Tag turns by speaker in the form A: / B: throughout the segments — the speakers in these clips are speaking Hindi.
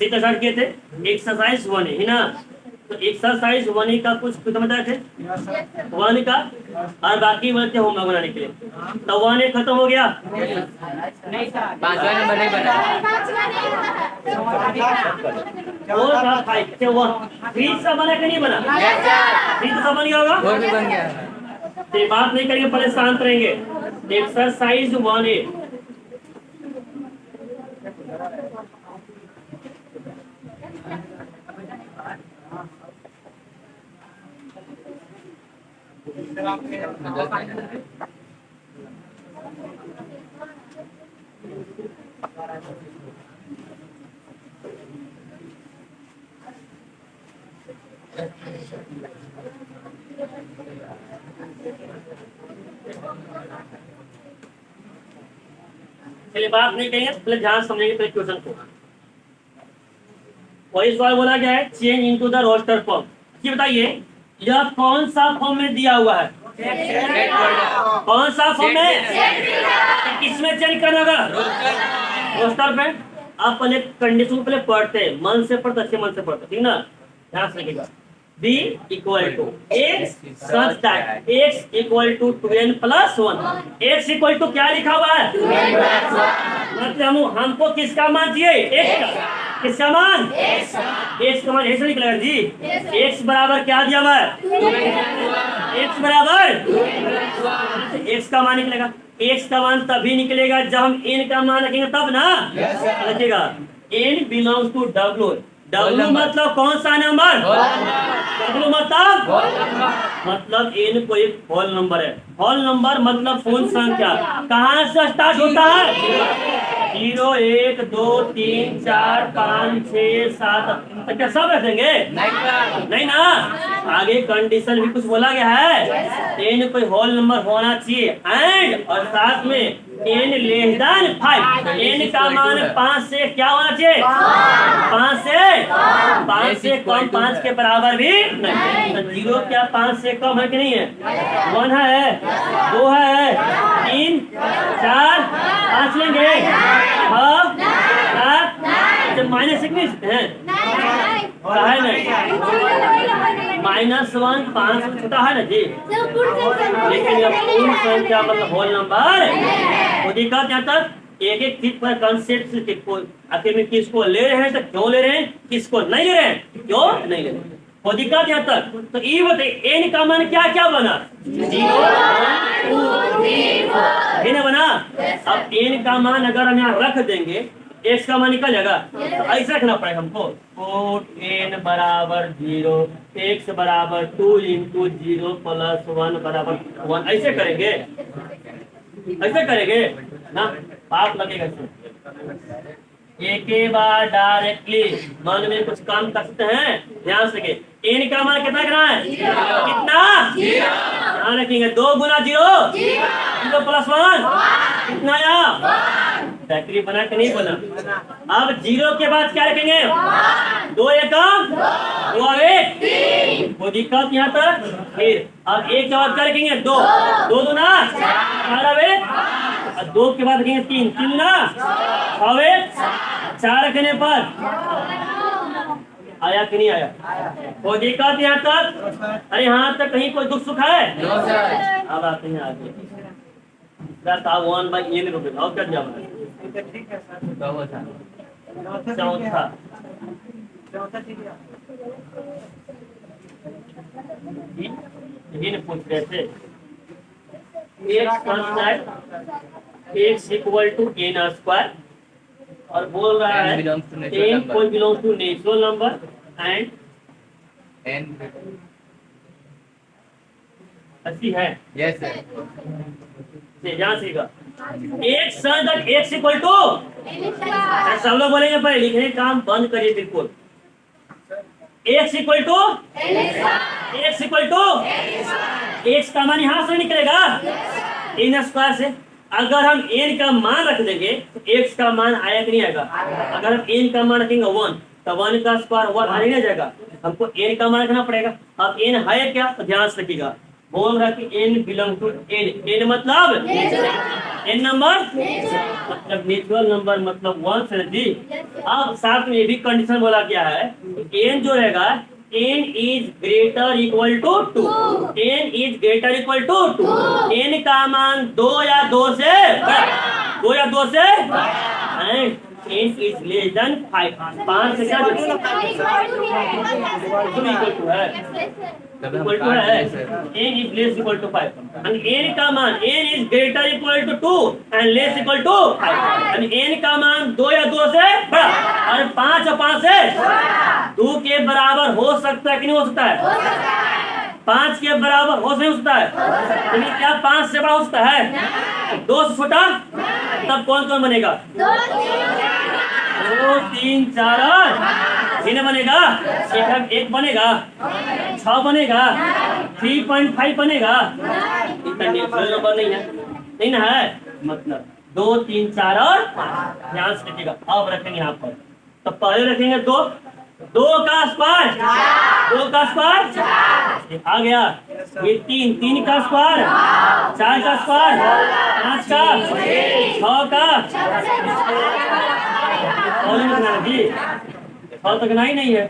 A: स्टार्ट किए थे एक्सरसाइज 1 है ना। तो एक्सरसाइज 1 का कुछ बताए थे 1 का, और बाकी बोलते होमवर्क बनाने के लिए। तो 1 खत्म हो गया।
B: पांचवा नंबर नहीं बना।
A: और था 5 से 1 3 सा बना कि नहीं बना? 3 सा बन गया होगा।
B: वो भी बन गया।
A: तो बात नहीं करेंगे, पहले शांत रहेंगे। एक्सरसाइज 1A चलिए बात नहीं करेंगे, पहले ध्यान समझेंगे पहले क्वेश्चन को। वही सवाल बोला गया है change into the roster form. ये बताइए यह कौन सा फॉर्म में दिया हुआ है? कौन सा फॉर्म में? किसमें चेंज करना होगा? रोस्टर पे। आप पहले कंडीशन को पहले पढ़ते हैं, मन से पढ़ते, अच्छे मन से पढ़ते, ठीक ना? ध्यान से रखिएगा। b equal to x such that x equal to 2n plus 1। x equal to क्या लिखा हुआ है? मतलब हमको किसका मान चाहिए? x का। किसका मान? x का मान ऐसे निकलेगा जी। x बराबर क्या दिया हुआ है? x बराबर x का मान निकलेगा। x का मान तभी निकलेगा जब हम n का मान रखेंगे तब ना। रखिएगा n belongs to w। W मतलब कौन सा नंबर? W मतलब n को एक होल नंबर है। होल नंबर मतलब पूर्ण संख्या। कहाँ से स्टार्ट होता है? 0 1 2 3 4 5 6 7 तक क्या सब रखेंगे? नहीं ना, आगे कंडीशन भी कुछ बोला गया है। n कोई होल नंबर होना चाहिए एंड और साथ में n लेस देन 5। n का मान 5 से क्या होना चाहिए? 5 से कम, 5 के बराबर भी नहीं। तो 0 क्या 5 से कम है कि नहीं है? 1 है, 2 है, 3 4 5 लेंगे, 6 7 माइनस है नहीं, -1 5 से छोटा है ना जी। लेकिन यह पूर्ण संख्या मतलब होल नंबर। वो दिक्कत यहाँ तक एक एक चीज पर कंसेप्ट आखिर में किसको ले रहे हैं, तो क्यों ले रहे हैं, किसको नहीं ले रहे हैं, क्यों नहीं ले रहे हैं, वो दिक्कत यहाँ तक। तो ये बताइए n का मान क्या क्या बना? 0 1 2 3 4 है ना बना। अब n का मान अगर हम यहाँ रख देंगे x का मान निकल जाएगा। तो ऐसा रखना पड़ेगा हमको। n बराबर 0 x बराबर 2 इंटू 0 प्लस 1 बराबर 1। ऐसे करेंगे, ऐसे करेंगे ना, पाप लगेगा। एक ही बार डायरेक्टली मन में कुछ काम कर सकते हैं। ध्यान से रखिए n का मान कितना करना है? कितना? ध्यान रखेंगे 2 गुना 0 0 प्लस 1 कितना आया? फैक्ट्री बना के नहीं बना। अब 0 के बाद क्या रखेंगे? 2 एकम 2 1। वो दिक्कत यहाँ तक। फिर अब 1 के बाद क्या रखेंगे? 2 2 दूना 4 2 के बाद रखेंगे 3 3 ना 6 4 रखने पर आया कि नहीं आया? वो दिक्कत यहाँ तक। अरे यहाँ तक कहीं कोई दुख सुख है? अब आते हैं आगे। 1/n रुपए और क्या दिया? पूछ रहे थे x equal to n square और बोल रहा है n कोई belong to natural number and
B: n
A: अस्सी है।
B: Yes sir.
A: ध्यान सीखा एक सन तक x इक्वल टू सब लोग बोलेंगे पहले लिखने काम बंद करिए बिल्कुल। x equal to x equal to x का मान यहाँ से निकलेगा n स्क्वायर से। अगर हम n का मान रख देंगे तो x का मान आया कि नहीं आएगा? अगर हम n का मान रखेंगे 1 तो 1 का स्क्वायर 1 आ नहीं जाएगा। हमको n का मान रखना पड़ेगा। अब n है क्या? तो ध्यान से रखिएगा बोल रहा कि n बिलोंग टू n मतलब n नंबर मतलब नेचुरल नंबर मतलब 1 से जी। अब साथ में ये भी कंडीशन बोला गया है n जो रहेगा n is greater equal to 2, n is greater equal to 2, n का मान 2 या 2 से बड़ा, 2 या 2 से and n is less than 5, 5 से क्या इक्वल टू है, इक्वल टू है, n is less equal to 5 and n का मान n is greater equal to 2 and less equal to 5 and n का मान 2 या 2 से बड़ा और 5 या 5 से 2 के बराबर हो सकता है कि नहीं हो सकता है? 5 के बराबर हो नहीं सकता है, यानी क्या 5 से बड़ा हो सकता है? 2 से छोटा? तब कौन कौन बनेगा? 2 3 4 और इन्हें बनेगा, एक बनेगा, 6 बनेगा, 3.5 बनेगा। इतना नेचुरल नंबर नहीं है, नहीं ना है, मतलब 2 3 4 और 5 ध्यान से देखिएगा। अब रखेंगे यहाँ पर, तो पहले रखेंगे 2, 2 का स्क्वायर, 2 का स्क्वायर आ गया, ये 3, 3 का स्क्वायर, 4 का स्क्वायर, 5 का, 6 का, और जी 6 तक नहीं नहीं है,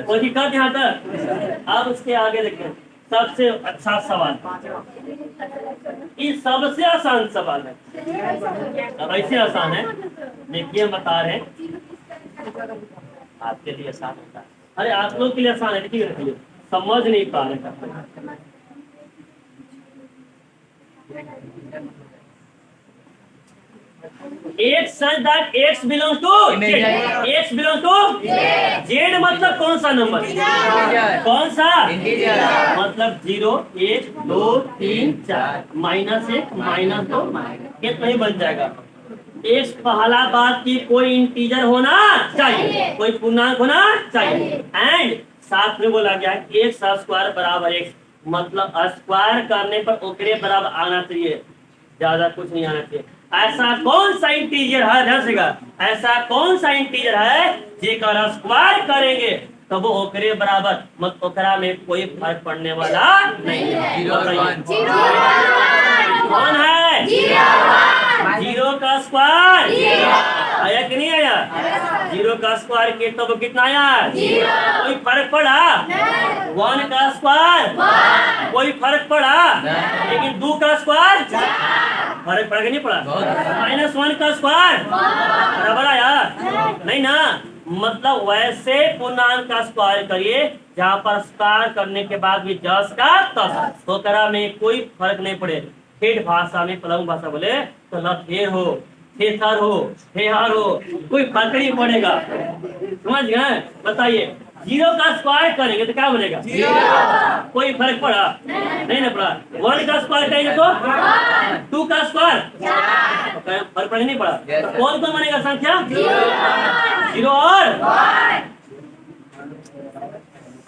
A: कोई दिक्कत यहाँ तक। अब उसके आगे देखें, सबसे अच्छा सवाल, ये सबसे आसान सवाल है। अब ऐसे आसान है, देखिए हम बता रहे हैं आपके लिए आसान होता है, अरे आप लोग के लिए आसान है, देखिए समझ नहीं पा रहे। X such that x belongs to Z, x belongs to Z मतलब कौन सा नंबर? कौन सा? मतलब 0 1 2 3 4 -1 -2 कितना ही बन जाएगा। x पहला बात की कोई इंटीजर होना चाहिए, कोई पूर्णांक होना चाहिए एंड साथ में बोला गया है x स्क्वायर बराबर x, मतलब स्क्वायर करने पर ओकरे बराबर आना चाहिए, ज्यादा कुछ नहीं आना चाहिए। ऐसा कौन सा इंटीजर है, ध्यान से ऐसा कौन सा इंटीजर है जेकर स्क्वायर करेंगे तो वो ओकरे बराबर, मत ओकरा में कोई फर्क पड़ने वाला नहीं है। कौन है? 0 का स्क्वायर आया कि नहीं आया? 0 का स्क्वायर के तो कितना आया? कोई फर्क पड़ा? 1 का स्क्वायर कोई फर्क पड़ा? लेकिन 2 का स्क्वायर फर्क पड़ा कि नहीं पड़ा? -1 का स्क्वायर बराबर आया नहीं ना, मतलब वैसे पूर्णांक का स्क्वायर करिए जहाँ पर स्क्वायर करने के बाद भी 10 का 10 तो करा में कोई फर्क नहीं पड़े। ठेठ भाषा में पलंग भाषा बोले तो लथेर हो, थेथर हो, हेहर हो, कोई फर्क नहीं पड़ेगा, समझ गए? बताइए 0 का स्क्वायर करेंगे तो क्या बनेगा? 0 कोई फर्क पड़ा नहीं ना पड़ा। 1 का स्क्वायर करेंगे तो 2 का स्क्वायर फर्क पड़ा नहीं पड़ा। तो कौन कौन बनेगा संख्या? 0 और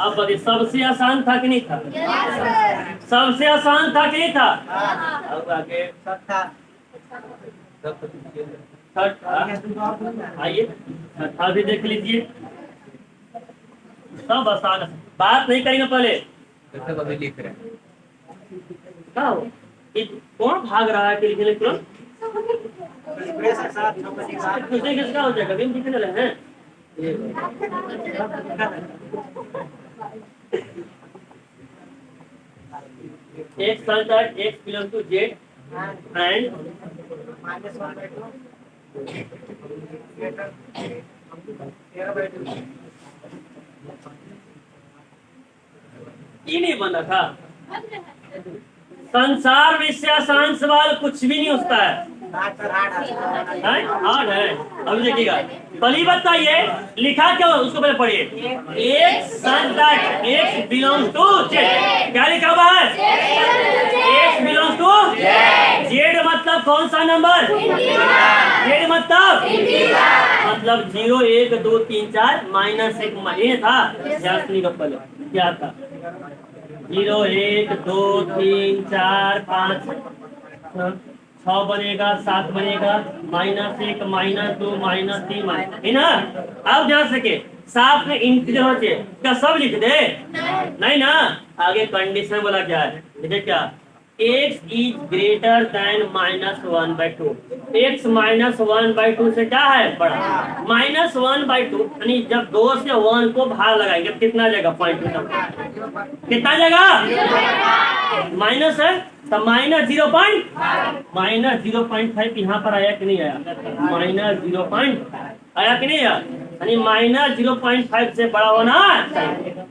A: अब बताइए सबसे आसान था कि नहीं था? सबसे आसान था कि नहीं था? अब आगे आइए छठा भी देख लीजिए, सब आसान, बात नहीं करेंगे पहले।
B: अभी लिख रहे हैं
A: क्या हो कौन भाग रहा है कि लिखने तुरंत किसका हो जाएगा, गेम दिखने लगे हैं। X such that x belongs to Z and ये नहीं बना था। संसार में इससे आसान सवाल कुछ भी नहीं होता है, हार्ड है। अभी देखिएगा पहली बताइए लिखा क्या हो उसको पहले पढ़िए। X such that x belongs to Z, क्या लिखा हुआ है? x belongs to Z मतलब कौन सा नंबर? Z मतलब 0 1 2 3 4 -1 ये था, याद का पहले क्या था? 0 1 2 3 4 5 6 बनेगा, 7 बनेगा, -1 -2 -3 है ना। अब ध्यान सके साथ में इंटीजर होते क्या सब लिख दे? नहीं ना, आगे कंडीशन बोला क्या है, देखिए क्या, x is greater then -1/2। x -1/2 से क्या है, बड़ा। -1/2 यानी जब 2 से 1 को भाग लगाएंगे कितना जाएगा, पॉइंट कितना जाएगा, माइनस है तो -0.5 यहाँ पर आया कि नहीं आया, -0. आया कि नहीं आया, यानी -0.5 से बड़ा होना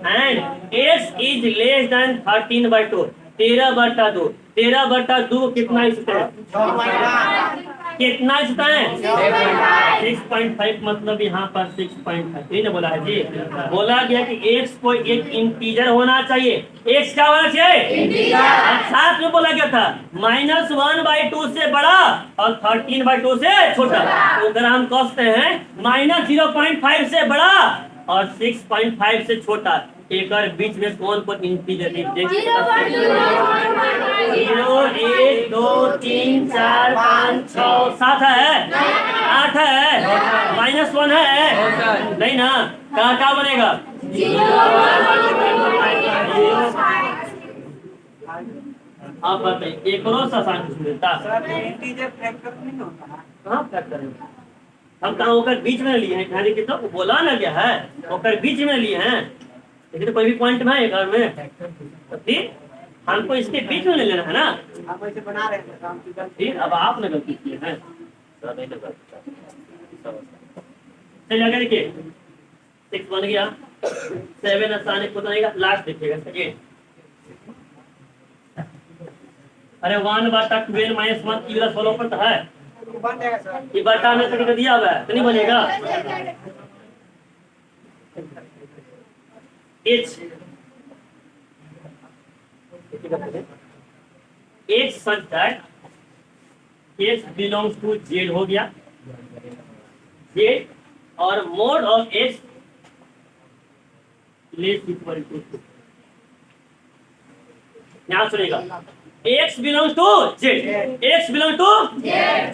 A: and x is less then 13/2। 13/2, 13/2 कितना इसका है, कितना इसका है, 6.5, मतलब यहाँ पर 6.5 ये ना बोला है जी। बोला गया कि x को एक इंटीजर होना चाहिए, x क्या होना चाहिए, और साथ में बोला गया था -1/2 से बड़ा और 13/2 से छोटा। तो अगर हम कहते हैं -0.5 से बड़ा और 6.5 से छोटा, एक और बीच में कौन कौन इंटीजर, 0, 1, 2, 3, 4, 5, 6, 7 है, 8 है, -1 है, नहीं ना, क्या बनेगा, आप बताइए एक और आसान कुछ मिलता हाँ फैक्टर है। हम कहा होकर बीच में लिए हैं, ध्यान तो बोला ना क्या है, होकर बीच में लिए हैं, लेकिन तो कोई भी पॉइंट में है घर में, तो फिर हमको इसके बीच में ले लेना है ना,
C: हम ऐसे बना रहे हैं।
A: फिर अब आपने गलती की है, चलिए आगे देखिए, 6 बन गया, 7 आसान है, बताइएगा लास्ट देखिएगा, सेकेंड, अरे 1/12 -1 की वजह फॉलो पर है,
C: बन जाएगा सर।
A: ये बटा में तक दिया हुआ है तो नहीं बनेगा, h h such that h belongs to z हो गया, z और mod of h less equal to, ध्यान सुनिएगा, x belongs to z, x belong to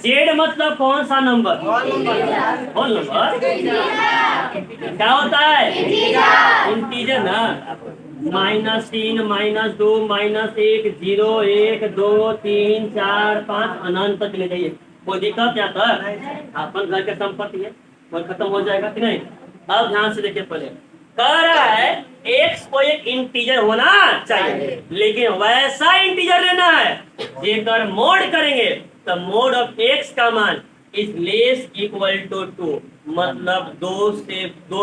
A: z मतलब कौन सा नंबर, कौन नंबर, क्या होता है, इंटीजर ना, -3, -2, -1, 0, 1, 2, 3, 4, 5 अनंत तक ले जाइए, कोई दिक्कत यहाँ तक, अपन घर के संपत्ति है, कोई खत्म हो जाएगा कि नहीं। अब ध्यान से देखिए, पहले कह रहा है x को एक इंटीजर होना चाहिए, लेकिन वैसा इंटीजर लेना है जेकर मोड करेंगे तो मोड ऑफ x का मान इज लेस इक्वल टू 2, मतलब 2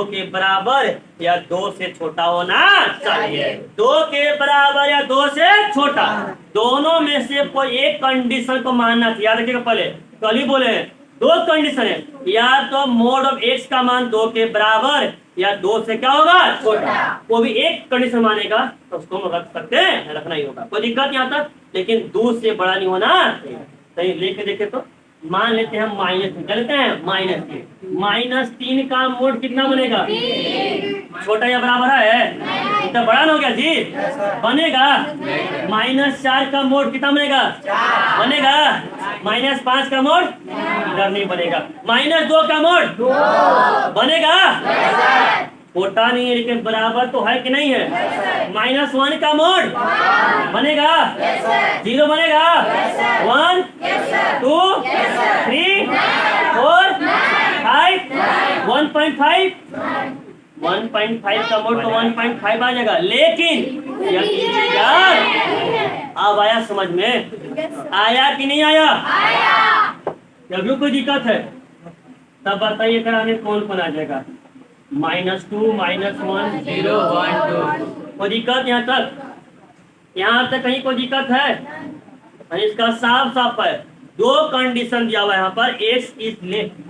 A: के बराबर या 2 से छोटा होना चाहिए, 2 के बराबर या 2 से छोटा, दोनों में से कोई एक कंडीशन को मानना चाहिए। याद रखिएगा, पहले कल ही बोले 2 कंडीशन है, या तो मोड ऑफ x का मान 2 के बराबर या 2 से क्या होगा, छोटा, वो भी एक कंडीशन मानेगा तो उसको हम रख सकते हैं, रखना ही होगा, कोई दिक्कत यहाँ तक, लेकिन 2 से बड़ा नहीं होना चाहिए। सही लेके देखे तो मान लेते हैं -3, चलते हैं -3 का मोड कितना बनेगा, छोटा या बराबर है, तो बड़ा ना हो गया जी, बनेगा। -4 का मोड कितना बनेगा, बनेगा। -5 का मोड इधर नहीं बनेगा। -2 का मोड बनेगा, छोटा नहीं है लेकिन बराबर तो है कि नहीं है। -1 का मोड बनेगा, 0 बनेगा, 1 2 3 4 5 1.5 का मोड तो 1.5 आ जाएगा, लेकिन यार अब आया समझ में, आया कि नहीं आया, जब भी कोई दिक्कत है तब बताइए कराने कौन कौन आ जाएगा, -2 -1 0 1 2, कोई दिक्कत यहाँ तक कहीं कोई दिक्कत है, इसका साफ साफ है, 2 कंडीशन दिया हुआ है यहाँ पर, x is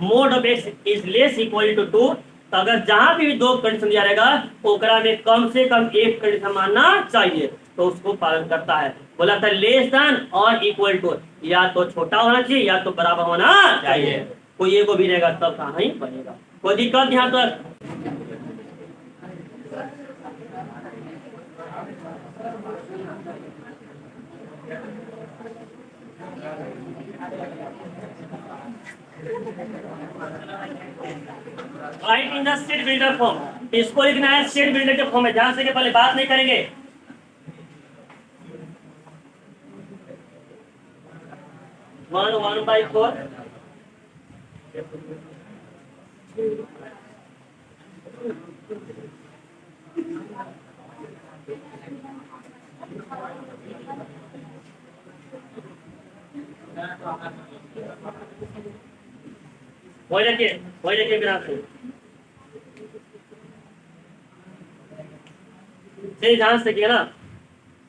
A: mod of x is less equal to 2, तो अगर जहां भी 2 कंडीशन दिया रहेगा ओकरा में कम से कम एक कंडीशन मानना चाहिए, तो उसको पालन करता है। बोला था लेस देन और इक्वल टू, या तो छोटा होना चाहिए या तो बराबर होना चाहिए, कोई एगो भी रहेगा तब कहाँ ही बनेगा, कोई दिक्कत यहाँ तक। Right in the state builder form, इसको लिखना है स्टेट बिल्डर के फॉर्म में, ध्यान से कि पहले बात नहीं करेंगे, 1/4 वही देखिए ग्राफ से ध्यान से देखिए ना।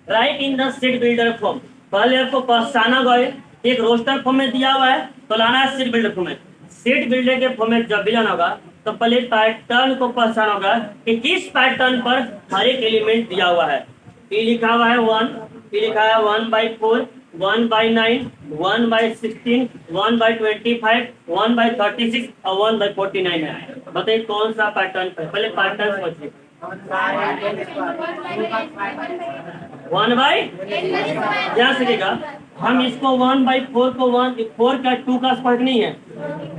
A: Right in the seat builder form, पहले आपको पहचाना गए एक रोस्टर फॉर्म में दिया हुआ है तो लाना है सीट बिल्डर फॉर्म में। सीट बिल्डर के फॉर्म में जब भी लाना होगा तो पहले पैटर्न को पहचाना होगा कि किस पैटर्न पर हर एक एलिमेंट दिया हुआ है। ये लिखा हुआ है 1, ये लिखा है 1/4, 1/9, 1/16, 1/25, 1/36 और 1/49 है। बताइए कौन सा पैटर्न है? पहले पैटर्न समझिए। 1/, ध्यान से देखिएगा, हम इसको 1/4 को 4 का 2 का स्क्वायर नहीं है,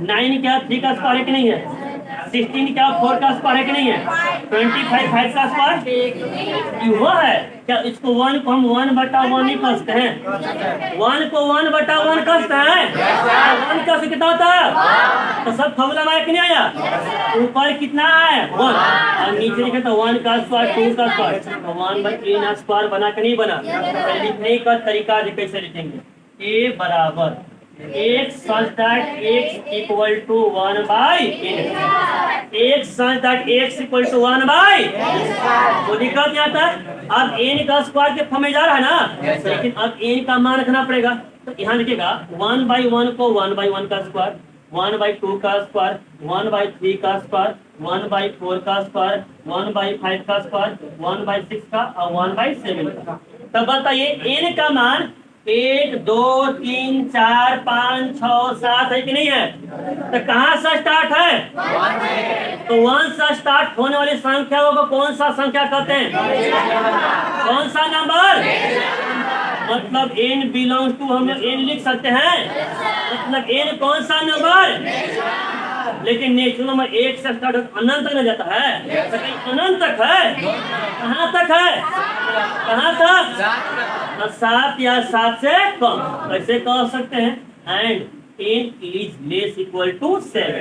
A: 9 क्या 3 का स्क्वायर नहीं है, 16 क्या 4 का स्क्वायर नहीं है, 25 5 का स्क्वायर हुआ है क्या? इसको 1 को हम 1/1 ही कसते हैं, 1 को 1/1 कसते हैं। 1 का से कितना होता है? तो सब फॉर्मूला में नहीं आया, ऊपर कितना है 1 और नीचे लिखे तो 1 का स्क्वायर 2 का स्क्वायर, 1/3 स्क्वायर बना के नहीं बना। लिखने का तरीका कैसे लिखेंगे? a बराबर x such that x equal to 1/n, x such that x equal to 1/n। तो दिक्कत क्या आता है? अब n का स्क्वायर के फॉर्म में जा रहा है ना, लेकिन अब n का मान रखना पड़ेगा। तो यहाँ लिखिएगा 1/1 को 1/1 का स्क्वायर, 1/2 का स्क्वायर, 1/3 का स्क्वायर, 1/4 का स्क्वायर, 1/5 का स्क्वायर, 1/6 का और 1/7 का। तब बताइए n का मान 1 2 3 4 5 6 7 है कि नहीं है? तो कहाँ से स्टार्ट है? तो 1 से स्टार्ट होने वाली संख्या को कौन सा संख्या कहते हैं? कौन सा नंबर? मतलब n बिलोंग्स टू, हम n लिख सकते हैं, मतलब n कौन सा नंबर? लेकिन नेचुरल नंबर 1 से स्टार्ट अनंत तक नहीं जाता है, तो कहीं अनंत तक है। कहाँ तक है? कहाँ तक? 7 या 7 से कम। ऐसे कह सकते हैं and n is less equal to 7,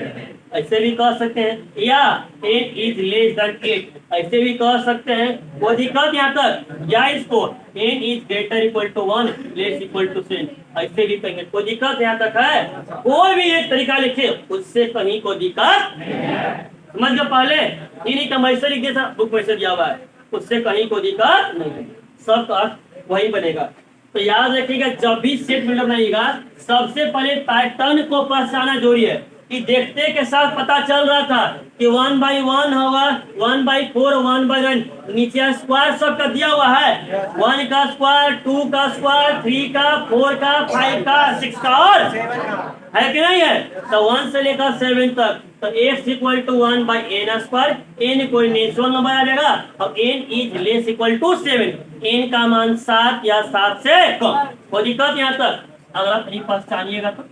A: ऐसे भी कह सकते हैं, या n is less than 8, ऐसे भी कह सकते हैं। वो दिक्कत यहाँ तक, या इसको n is greater equal to 1 less equal to 7, ऐसे भी कहेंगे। कोई दिक्कत यहाँ तक है? कोई भी एक तरीका लिखे उससे कहीं कोई दिक्कत समझ गए? पहले इन्हीं का मैसे लिख दिया था, बुक में से दिया हुआ है, उससे कहीं कोई दिक्कत नहीं, सब का वही बनेगा। तो याद रखिएगा जब भी सेट बिल्डर बनाइएगा सबसे पहले पैटर्न को पहचाना जरूरी है। कि देखते के साथ पता चल रहा था कि 1/1 होगा, 1/4, 1/9, नीचे स्क्वायर सबका दिया हुआ है, 1 का स्क्वायर, 2 का स्क्वायर, 3 का, 4 का, 5 का, 6 का और है कि नहीं है? तो 1 से लेकर 7 तक, तो x equal to 1/n square, n कोई नेचुरल नंबर आ जाएगा और n is less equal to 7, n का मान 7 या 7 से कम। कोई दिक्कत यहाँ तक? अगर आप नहीं पहचानिएगा तो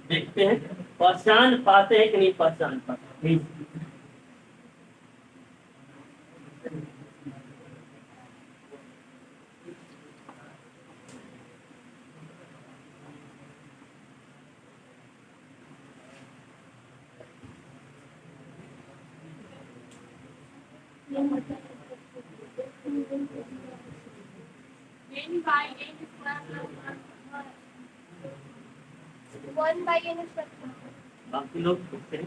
A: देखते हैं पहचान पाते हैं कि नहीं पहचान पाते। बाकी लोग पूछते हैं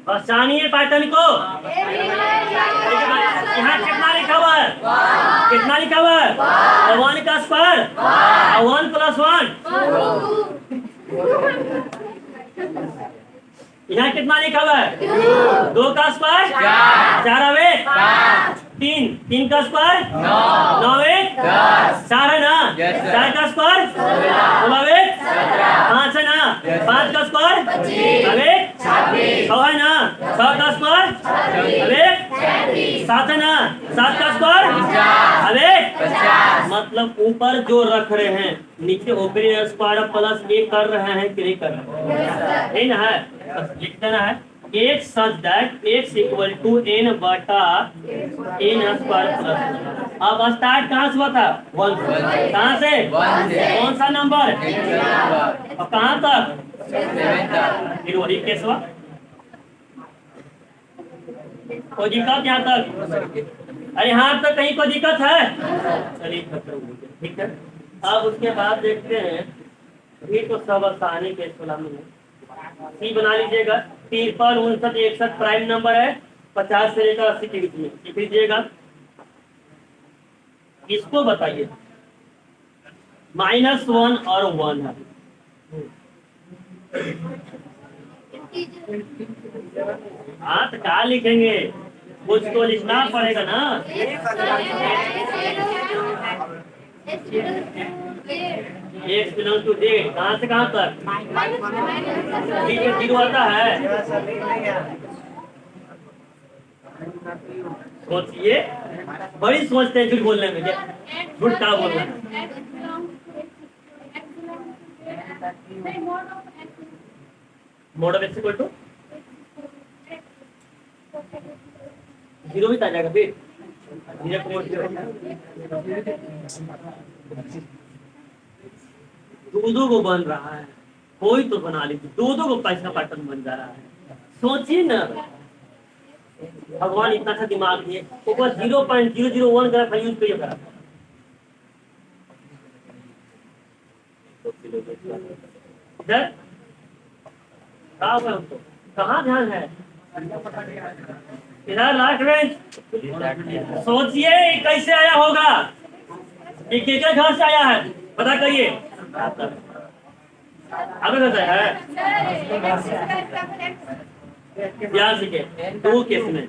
A: पहचानिए पैटर्न को। यहाँ कितना लिखा हुआ है? कितना लिखा हुआ है? 1 का स्क्वायर और 1 + 1। यहाँ कितना लिखा हुआ है? 2 का स्क्वायर 4 और 1 3, 3 का स्क्वायर 9 1 4 है ना, 4 का स्क्वायर 9 5 है ना, 5 का स्क्वायर 6 है ना, 6 का स्क्वायर 7 है ना, 7 का स्क्वायर मतलब ऊपर जो रख रहे हैं नीचे ऊपरी स्क्वायर +1 कर रहे हैं कि नहीं कर रहे हैं? नहीं ना है, बस लिख देना है। x such that x equal to n बटा n स्क्वायर प्लस। अब स्टार्ट कहाँ से हुआ था? 1 से। कहाँ से?
B: 1 से।
A: कौन सा नंबर?
B: नंबर
A: और कहाँ तक?
B: 7 तक।
A: फिर वही केस हुआ, कोई दिक्कत यहाँ तक? अरे यहाँ तक कहीं कोई दिक्कत है? चलिए खत्म हो गया, ठीक है। अब उसके बाद देखते हैं, ये तो सब आसानी के सलाम में सी बना लीजिएगा। 53, 59, 61 प्राइम नंबर है, 50 से लेकर 80 के बीच में लिख लीजिएगा। इसको बताइए, -1 और 1 है। हाँ तो क्या लिखेंगे? कुछ तो लिखना पड़ेगा ना। x बिलोंग टू डेट, कहाँ से कहाँ तक? बीच में 0 आता है। सोचिए, बड़ी सोचते हैं झूठ बोलने में, झूठ क्या बोलना है। Mod of x equal to 0 भी आ जाएगा फिर। दो को बन रहा है, कोई तो बना लीजिए। दो को पैसा पैटर्न बन जा रहा है। सोचिए ना, भगवान इतना अच्छा दिमाग दिए, ऊपर 0.001 ग्राफ यूज करिए करा। कहाँ ध्यान है? इधर लास्ट रेंज। सोचिए कैसे आया होगा, किसके घर से आया है, पता करिए। अब है ध्यान सीखे। 2 केस में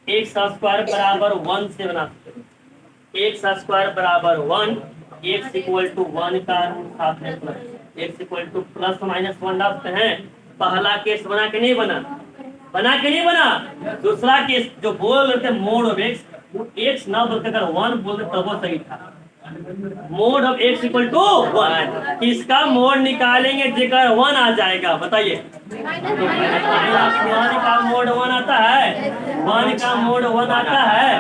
A: x स्क्वायर बराबर 1 से बना सकते हैं। x स्क्वायर बराबर 1, x इक्वल टू 1 का रूट साथ में plus x equal two plus minus 1 डालते हैं। पहला केस बना के नहीं बना, बना के नहीं बना। दूसरा केस जो बोल रहे थे मोड ऑफ x ना बोलते अगर 1 बोलते तब वो सही था। Mod of x equal to 1, इसका मोड निकालेंगे जेकर 1 आ जाएगा। बताइए, 1 का मोड 1 आता है, 1 का मोड 1 आता है।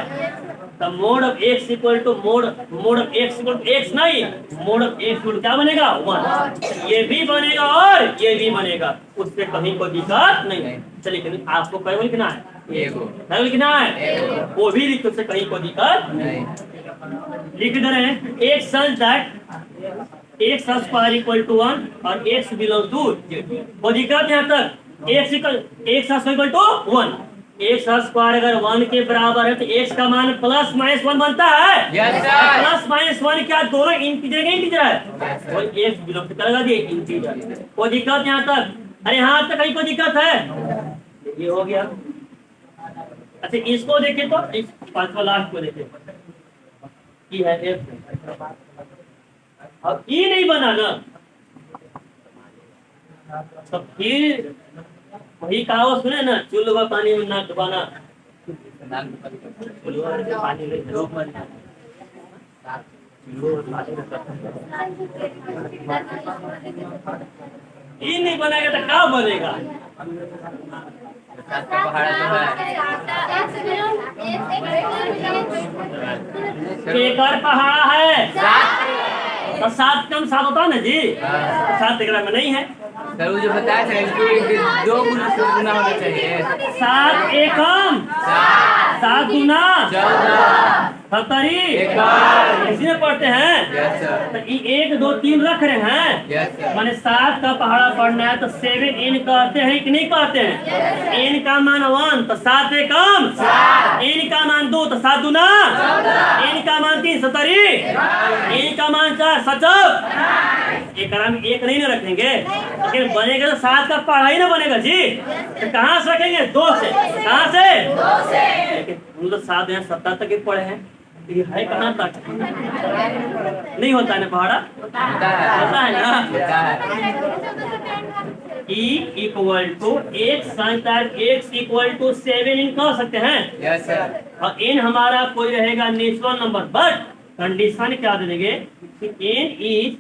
A: तो mod of x equal to mod of x equal to x नहीं, मोड ऑफ x इक्वल क्या बनेगा? 1। ये भी बनेगा और ये भी बनेगा, उससे कहीं कोई दिक्कत नहीं। चलिए आपको कई लिखना है, कई लिखना है, वो भी लिखो, उससे कहीं कोई दिक्कत नहीं। लिख दे रहे हैं x such that x square equal to 1 और x बिलोंग टू z। वो दिक्कत यहाँ तक x square equal to 1, x square अगर 1 के बराबर है तो x का मान प्लस माइनस 1 बनता है। प्लस माइनस 1 क्या दोनों इंटीजर है, और x बिलोंग टू करेगा ये इंटीजर। वो दिक्कत यहाँ तक? अरे यहाँ तक कहीं कोई दिक्कत है? ये हो गया। अच्छा इसको देखिए, तो इस पांचवा लास्ट को देखिए, की है f। अब ई नहीं बना ना, तो फिर वही कहावत सुने ना, चुल्लू पानी में ना डुबाना, पानी में डूबना। ई नहीं बनेगा तो क्या बनेगा? केकर पहाड़ा है? तो 7 कम 7 होता है ना जी, 7 में नहीं है।
B: सर वो जो बताया था इसको 2 गुना होना चाहिए।
A: 7 एकम 7 गुना
B: 14
A: 70 इसी में पढ़ते हैं। तो 1 2 3 रख रहे हैं, माने 7 का पहाड़ा पढ़ना है तो 7 इन कहते हैं कि नहीं कहते हैं? इन का मान 1 तो 7 एकम, इन का मान 2 तो 7 गुना, इन का मान 3 70, इन का मान 4 70। एक नहीं ना रखेंगे, लेकिन बनेगा तो 7 का पहाड़ा ही ना बनेगा जी। तो कहाँ से रखेंगे? 2 से। कहाँ से? 2 से। लेकिन हम लोग 7 या 70 तक ही पढ़े हैं, ये है कहाँ तक? नहीं होता है ना पहाड़ा? होता है ना। E equal to x equal to 7 इन कह सकते हैं।
B: Yes sir.
A: और इन हमारा कोई रहेगा नेचुरल नंबर, बट कंडीशन क्या दे देंगे कि n is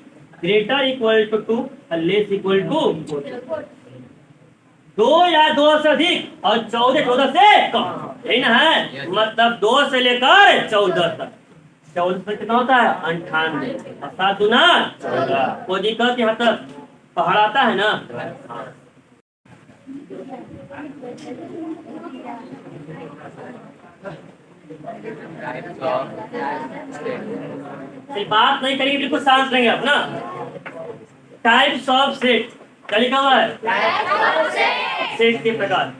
A: greater equal to 2 और लेस इक्वल टू 4। 2 या 2 से अधिक और 14 से कम, यही ना है।
B: Yes.
A: मतलब 2 से लेकर 14 तक। 14 से कितना होता है 98 और 7 दूना 14। कोई दिक्कत यहाँ तक पहाड़ आता है ना। हाँ।
B: Types of state.
A: सिर्फ बात नहीं करेंगे, बिल्कुल शांत रहेंगे आप ना। टाइप्स ऑफ सेट क्या लिखा हुआ है? सेट के प्रकार,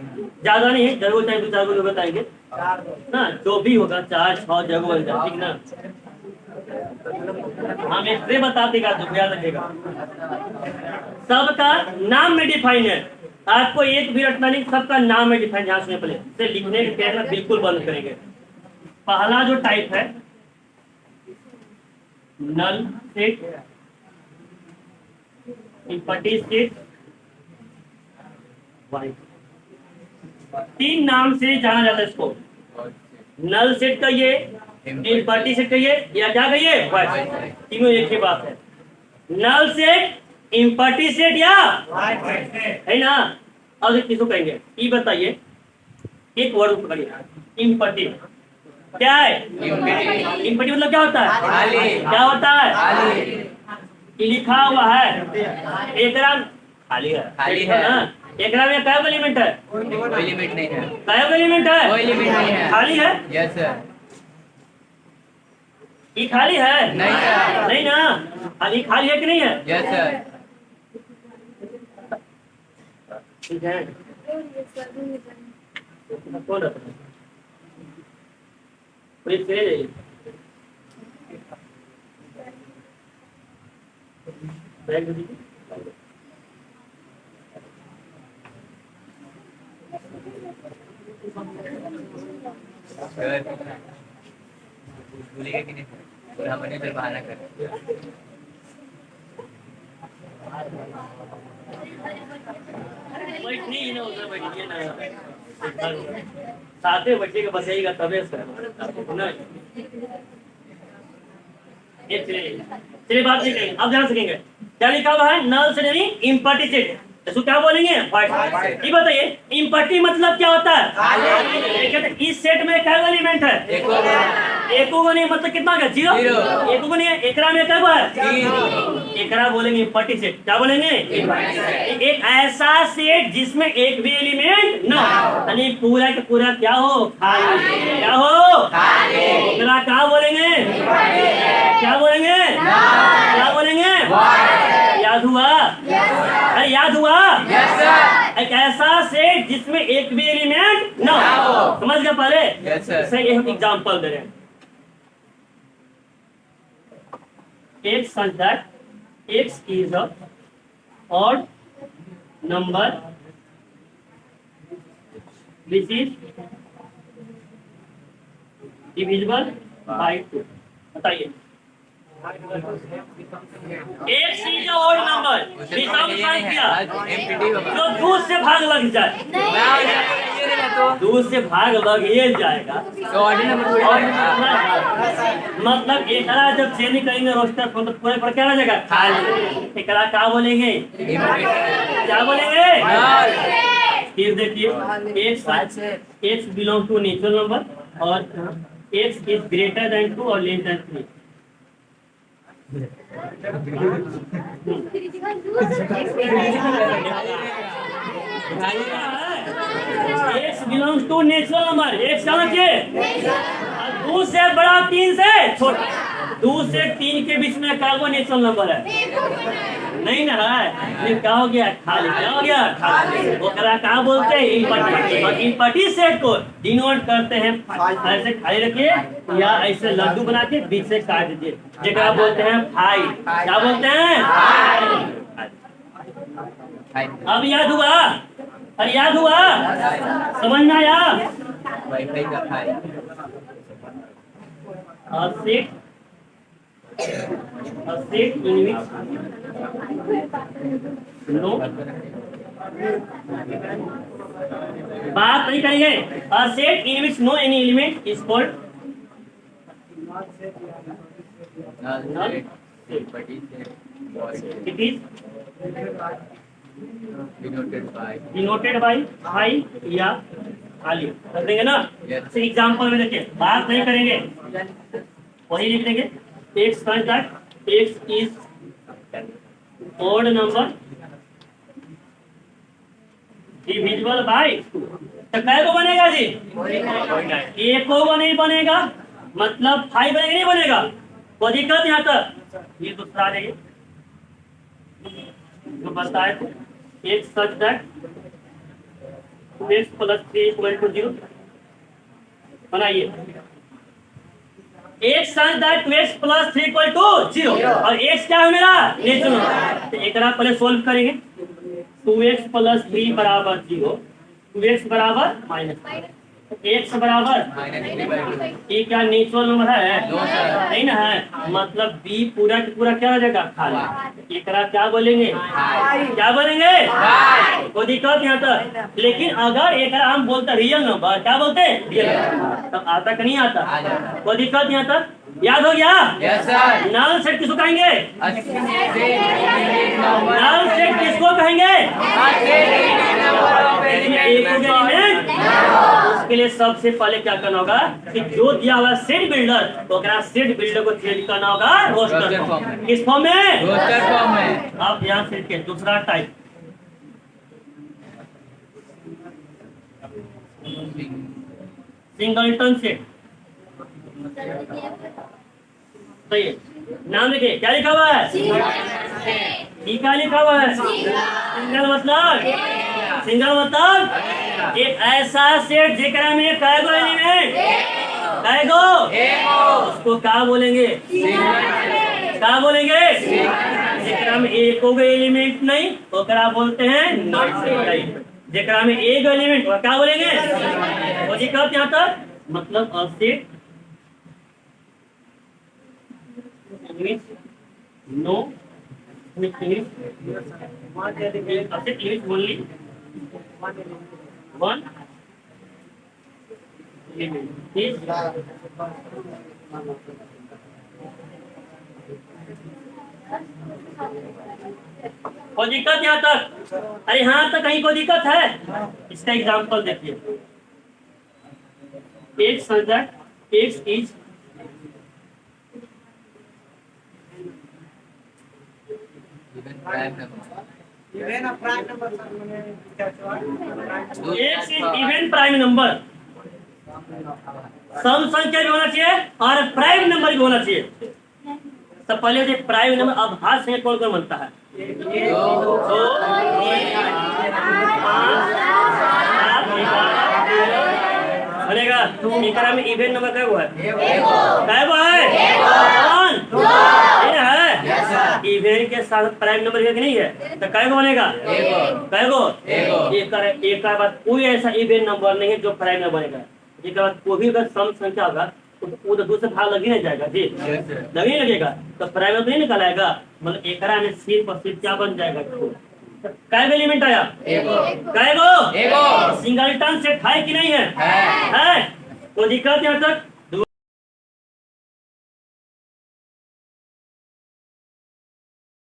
A: ज्यादा नहीं है, जरूर टाइम 2-4 को बताएंगे
C: चार दो
A: ना। जो भी होगा 4-6 जगह बन जाए, ठीक ना। हम इससे बताते का तो याद रखेगा। सबका नाम में डिफाइन है, आपको एक भी रटना नहीं, सबका नाम में डिफाइन। ध्यान सुनिए, पहले इसे लिखने के कहना बिल्कुल बंद करेंगे। पहला जो टाइप है नल सेट, इम्पटी सेट, तीन नाम से जाना जाता है इसको। नल सेट कहिए, इम्पटी सेट कहिए, या क्या कहिए, तीनों एक ही बात है। नल सेट, इम्पटी सेट या है ना। अब किसको कहेंगे ये बताइए, एक वर्ड पकड़िए, इम्पटी क्या है? इम्पटी मतलब क्या होता है?
B: खाली।
A: क्या होता है?
B: खाली।
A: ये लिखा हुआ है एकरा खाली है,
B: खाली है।
A: हाँ। एकरा में क्या एलिमेंट है?
B: कोई लिमिट नहीं है।
A: क्या एलिमेंट है?
B: कोई लिमिट नहीं है।
A: खाली है।
B: Yes sir.
A: ये खाली है?
B: नहीं सर।
A: नहीं ना। खाली खाली है कि नहीं है?
B: Yes sir.
A: ठीक है। कौन है? कोई चले जाइए। बैग दीजिए।
B: सर भूलिएगा कि नहीं और हमने फिर बहाना कर।
A: बैठनी ही ना, उधर बैठिए ना। साथे बैठिएगा, बसाइएगा तबे सर ना। ये चलिए बात नहीं करेंगे, अब ध्यान सकेंगे। क्या लिखा हुआ है? नल से नहीं इम्पटी सेट, इसको क्या बोलेंगे? ये बताइए इम्पटी मतलब क्या होता है? इस सेट में क्या एलिमेंट है? एक नहीं, मतलब कितना का? 0। एक नहीं है, एकरा में क्या है? एकरा बोलेंगे इम्पटी सेट। क्या बोलेंगे? एक ऐसा सेट जिसमें एक भी एलिमेंट ना हो, यानी पूरा का पूरा क्या हो? खाली। क्या हो? एकरा क्या बोलेंगे? क्या बोलेंगे? क्या बोलेंगे? याद हुआ? अरे याद हुआ? एक ऐसा सेट जिसमें एक भी एलिमेंट ना हो। समझ गए पहले?
B: Yes sir.
A: इससे हम एग्जांपल दे रहे हैं। X such that X is a odd number which is divisible by 2। बताइए। X is a odd number विषम संख्या जो 2 से भाग लग जाए। दो से भाग लग ये जाएगा
B: तो ऑर्डर नंबर थोड़ी
A: मतलब एकरा जब चेंज करेंगे रोस्टर तो पूरे पर क्या आ जाएगा? खाली। एकरा क्या बोलेंगे? क्या बोलेंगे? फिर देखिए x belong to natural number और x इज ग्रेटर देन 2 और less than 3। x belongs to natural number. x क्या मतलब 2 से बड़ा 3 से छोटा। 2 से 3 के बीच में क्या वो नेचुरल नंबर है? नहीं ना है। ये क्या हो गया? खाली। क्या हो गया? खाली। वो क्या बोलते हैं? इम्पटी। और इम्पटी सेट को डिनोट करते हैं ऐसे खाली रखिए या ऐसे लड्डू बना के बीच से काट दीजिए, जेकरा बोलते हैं फाई। क्या बोलते हैं? अब याद हुआ? अरे याद हुआ? समझ में आया?
B: वाईफाई का file
A: a set in which no बात नहीं करेंगे। a set in which no any element is called null set। It is
B: Denoted by.
A: Denoted by five या खाली कर देंगे ना।
B: Yes.
A: एग्जाम्पल में देखिए, बात नहीं करेंगे, वही लिख देंगे x such that x is odd number divisible by, तो कै को बनेगा जी? एक को नहीं बनेगा, मतलब 5 बनेगा नहीं बनेगा, कोई दिक्कत यहाँ तक। ये दूसरा है जो बताए थे, x such that 2x plus 3 equal to 0 बनाइए। x such that 2x plus 3 equal to 0 और x क्या है मेरा? नेचुरल। तो एक पहले सोल्व करेंगे। 2x plus 3 बराबर 0, 2x बराबर माइनस, x बराबर ये क्या नेचुरल नंबर है? नहीं ना है, मतलब b पूरा का पूरा क्या हो जाएगा? खाली। एक क्या बोलेंगे? क्या बोलेंगे? कोई दिक्कत यहाँ तक। लेकिन अगर एक हम बोलते रियल नंबर, क्या बोलते हैं? रियल नंबर, तब आता कि नहीं आता? कोई दिक्कत यहाँ तक? याद हो गया?
B: Yes sir.
A: नल सेट किसको कहेंगे? नल सेट किसको कहेंगे? एक हो गया एलिमेंट। उसके लिए सबसे पहले क्या करना होगा कि जो दिया हुआ सेट बिल्डर, तो सेट बिल्डर को चेंज करना होगा रोस्टर फॉर्म। किस फॉर्म में?
B: रोस्टर फॉर्म में।
A: अब ध्यान से देखिए, दूसरा टाइप सिंगलटन सेट। सही है, नाम लिखिए, क्या लिखा हुआ है? क्या लिखा हुआ है? सिंगल मतलब एक ऐसा सेट जेकरा में कै गो एलिमेंट? कै गो? उसको क्या बोलेंगे? क्या बोलेंगे? जेकरा में एक गो एलिमेंट नहीं, ओकरा बोलते हैं नॉट टाइप। जेकरा में एक एलिमेंट, वो क्या बोलेंगे? वो जी कब यहाँ तक, मतलब a set English, no, English, English only, one element is कोई दिक्कत यहाँ तक? अरे यहाँ तक कहीं कोई दिक्कत है? इसका एग्जाम्पल देखिए, x such that x is
C: even prime number sir मैंने क्या जवाब?
A: x is even prime number. सम संख्या भी होना चाहिए और प्राइम नंबर भी होना चाहिए। तो पहले जो प्राइम नंबर अब हाथ से कौन कौन बनता है? 2 बनेगा। एकरा में इवन नंबर क्या हुआ है? क्या हुआ है? कौन है? इवन के साथ प्राइम नंबर है कि नहीं है? तो कै गो बनेगा? कै गो? एक का बाद कोई ऐसा इवन नंबर नहीं है जो प्राइम नंबर बनेगा। एक बाद कोई भी अगर सम संख्या होगा तो वो तो दूसरे भाग लग ही नहीं जाएगा जी, लग ही लगेगा, तो प्राइम नंबर नहीं निकलाएगा। मतलब एकरा में सिर्फ और सिर्फ क्या बन जाएगा? कै गो एलिमेंट आया? कै गो? सिंगलटन सेट है कि नहीं है? है। कोई दिक्कत यहाँ तक?